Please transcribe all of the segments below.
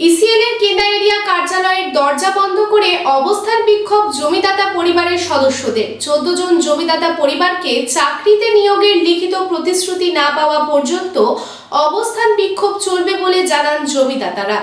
ECL এর Kenda area কার্যালয়ের দরজা বন্ধ করে অবস্থান বিক্ষোভ জমিদাতা পরিবারের সদস্যদের। 14 জন জমিদাতা পরিবারকে চাকরিতে নিয়োগের লিখিত প্রতিশ্রুতি না পাওয়া পর্যন্ত অবস্থান বিক্ষোভ চলবে বলে জানান জমিদাতারা।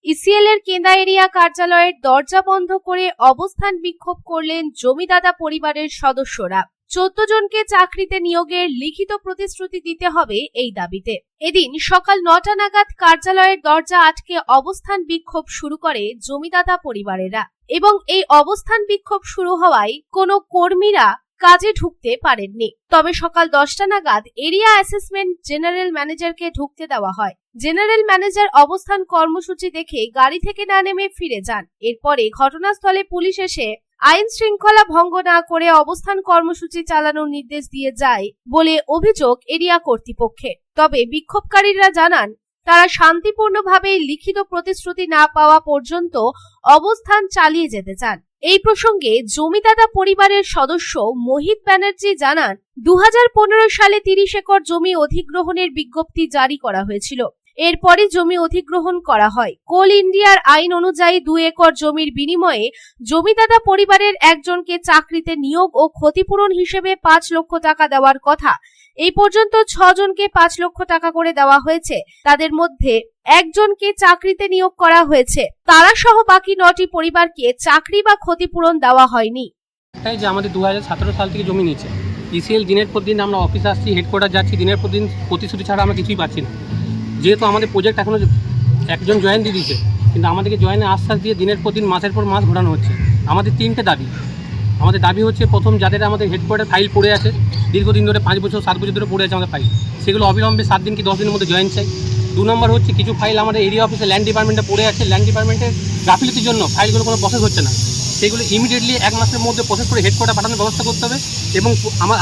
ইসিএল এর কেন্দা এরিয়া কার্যালয়ের দরজা বন্ধ করে অবস্থান বিক্ষোভ করলেন জমিদাতা পরিবারের সদস্যরা। 14 জনকে চাকরিতে নিয়োগের লিখিত প্রতিশ্রুতি দিতে হবে এই দাবিতে এদিন সকাল 9টা নাগাদ কার্যালয়ের দরজা আটকে অবস্থান বিক্ষোভ শুরু করে জমিদাতা পরিবারেরা এবং এই অবস্থান বিক্ষোভ শুরু হওয়ায় কোনো কর্মীরা কাজে ঢুকতে পারেননি। তবে সকাল 10টা নাগাদ এরিয়া অ্যাসেসমেন্ট জেনারেল ম্যানেজারকে ঢুকতে দেওয়া হয়। জেনারেল ম্যানেজার অবস্থান কর্মসূচি দেখে গাড়ি থেকে না নেমে ফিরে যান। এরপরে ঘটনাস্থলে পুলিশ এসে আইন শৃঙ্খলা ভঙ্গ না করে অবস্থান কর্মসূচি চালানোর নির্দেশ দিয়ে যায় বলে অভিযোগ এরিয়া কর্তৃপক্ষের। তবে বিক্ষোভকারীরা জানান তারা শান্তিপূর্ণভাবে লিখিত প্রতিশ্রুতি না পাওয়া পর্যন্ত অবস্থান চালিয়ে যেতে চান। এই প্রসঙ্গে জমিদাতা পরিবারের সদস্য মোহিত ব্যানার্জি জানান 2015 সালে 30 একর জমি অধিগ্রহণের বিজ্ঞপ্তি জারি করা হয়েছিল। এরপরে জমি অধিগ্রহণ করা হয়। কোল ইন্ডিয়ার আইন অনুযায়ী 2 একর জমির বিনিময়ে জমিদাতা পরিবারের একজনকে চাকরিতে নিয়োগ ও ক্ষতিপূরণ হিসেবে 5 লক্ষ টাকা দেওয়ার কথা। এই পর্যন্ত 6 জনকে 5 লক্ষ টাকা করে দেওয়া হয়েছে। তাদের মধ্যে একজনকে চাকরিতে নিয়োগ করা হয়েছে। তারা সহ বাকি 9টি পরিবারকে চাকরি বা ক্ষতিপূরণ দেওয়া হয়নি। তাই যে আমাদের 2017 সাল থেকে জমি নিয়েছে ইসিএল, দিনের পর দিন আমরা অফিস আসছি, হেডকোয়ার্টার যাচ্ছি, দিনের পর দিন প্রতিশ্রুতি ছাড়া আমরা কিছুই পাচ্ছি না। যেহেতু আমাদের প্রজেক্ট এখনও একজন জয়েন দিয়ে দিয়েছে, কিন্তু আমাদেরকে জয়েনে আশ্বাস দিয়ে দিনের পর দিন মাসের পর মাস ঘোরানো হচ্ছে। আমাদের 3টে দাবি। আমাদের দাবি হচ্ছে, প্রথম যাদের আমাদের হেডকোয়ার্টার ফাইল পড়ে আছে দীর্ঘদিন ধরে, 5 বছর 7 বছর ধরে পড়ে আছে আমাদের ফাইল, সেগুলো অবিলম্বে 7 দিন কি 10 দিনের মধ্যে জয়েন চাই। 2 নম্বর হচ্ছে, কিছু ফাইল আমাদের এরিয়া অফিসে ল্যান্ড ডিপার্টমেন্টে পড়ে আছে, ল্যান্ড ডিপার্টমেন্টের গাফিলতির জন্য ফাইলগুলো কোনো প্রসেস হচ্ছে না। সেগুলো ইমিডিয়েটলি 1 মাসের মধ্যে প্রসেস করে হেডকোয়ার্টার পাঠানোর ব্যবস্থা করতে হবে। এবং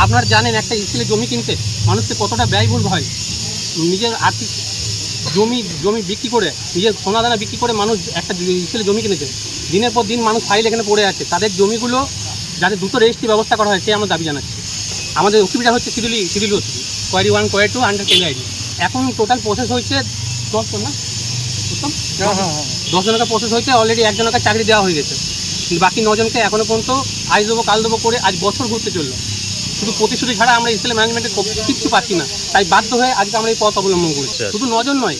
আপনারা জানেন একটা ইসিএলে জমি কিনতে মানুষকে কতটা ব্যয়বহুল হয়। নিজের আর্থিক জমি বিক্রি করে, নিজের সোনা দানা বিক্রি করে মানুষ একটা ইসিএলে জমি কিনেছে। দিনের পর দিন মানুষ ফাইল এখানে পড়ে আছে। তাদের জমিগুলো যাতে দ্রুত রেজিস্ট্রি ব্যবস্থা করা হয়, সে আমরা দাবি জানাচ্ছি। আমাদের অসুবিধা হচ্ছে শিডিউল কোয়ারি 1 কোয়ারি 2 আন্ডার কেন্দ্র আইডি। এখন টোটাল প্রসেস হয়েছে 10 জন, না 10 জনকে প্রসেস হয়েছে। অলরেডি একজনকে চাকরি দেওয়া হয়ে গেছে, কিন্তু বাকি 9 জনকে এখনও পর্যন্ত আজ দেবো কাল দেবো করে আজ বছর ঘুরতে চললো। শুধু প্রতিশ্রুতি ছাড়া আমরা ইসিএল ম্যানেজমেন্টে কিচ্ছু পাচ্ছি না। তাই বাধ্য হয়ে আজকে আমরা এই পথ অবলম্বন করছি। শুধু 9 জন নয়,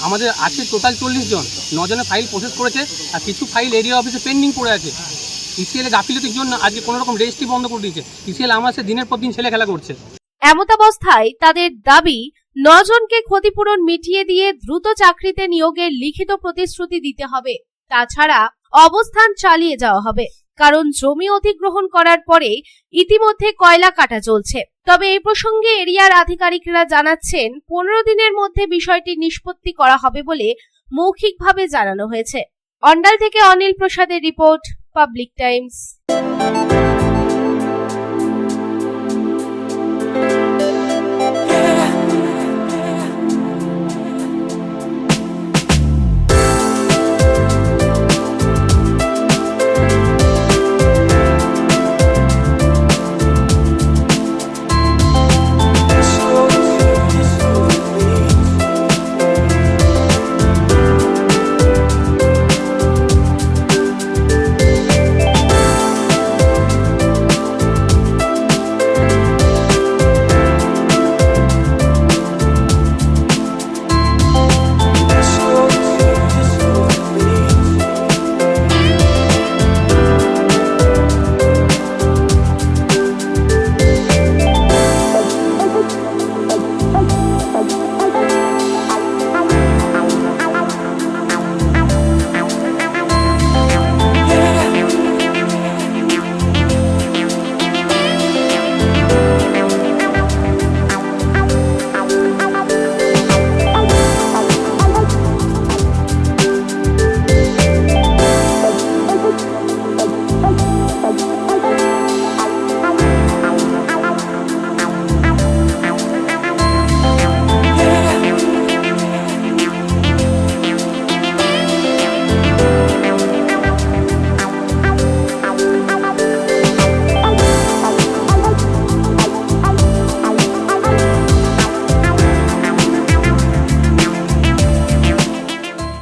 আমাদের আছে টোটাল 40 জন। 9 জনের ফাইল প্রসেস করেছে, আর কিছু ফাইল এরিয়া অফিসে পেন্ডিং পড়ে আছে। ইসিএল এর গাফিলতির জন্য আজকে কোনো রকম রেজিস্ট্রি বন্ধ করে দিয়েছে। ইসিএল আমার সাথে দিনের পর দিন ছেলে খেলা করছে। এমতাবস্থায় তাদের দাবি 9 জনকে ক্ষতিপূরণ মিটিয়ে দিয়ে দ্রুত চাকরিতে নিয়োগের লিখিত প্রতিশ্রুতি দিতে হবে। তাছাড়া অবস্থান চালিয়ে যাওয়া হবে, কারণ জমি অধিগ্রহণ করার পরে ইতিমধ্যে কয়লা কাটা চলছে। তবে এই প্রসঙ্গে এরিয়ার আধিকারিকরা জানাচ্ছেন 15 দিনের মধ্যে বিষয়টি নিষ্পত্তি করা হবে বলে মৌখিকভাবে জানানো হয়েছে। অন্ডাল থেকে অনিল প্রসাদের রিপোর্ট, পাবলিক টাইমস।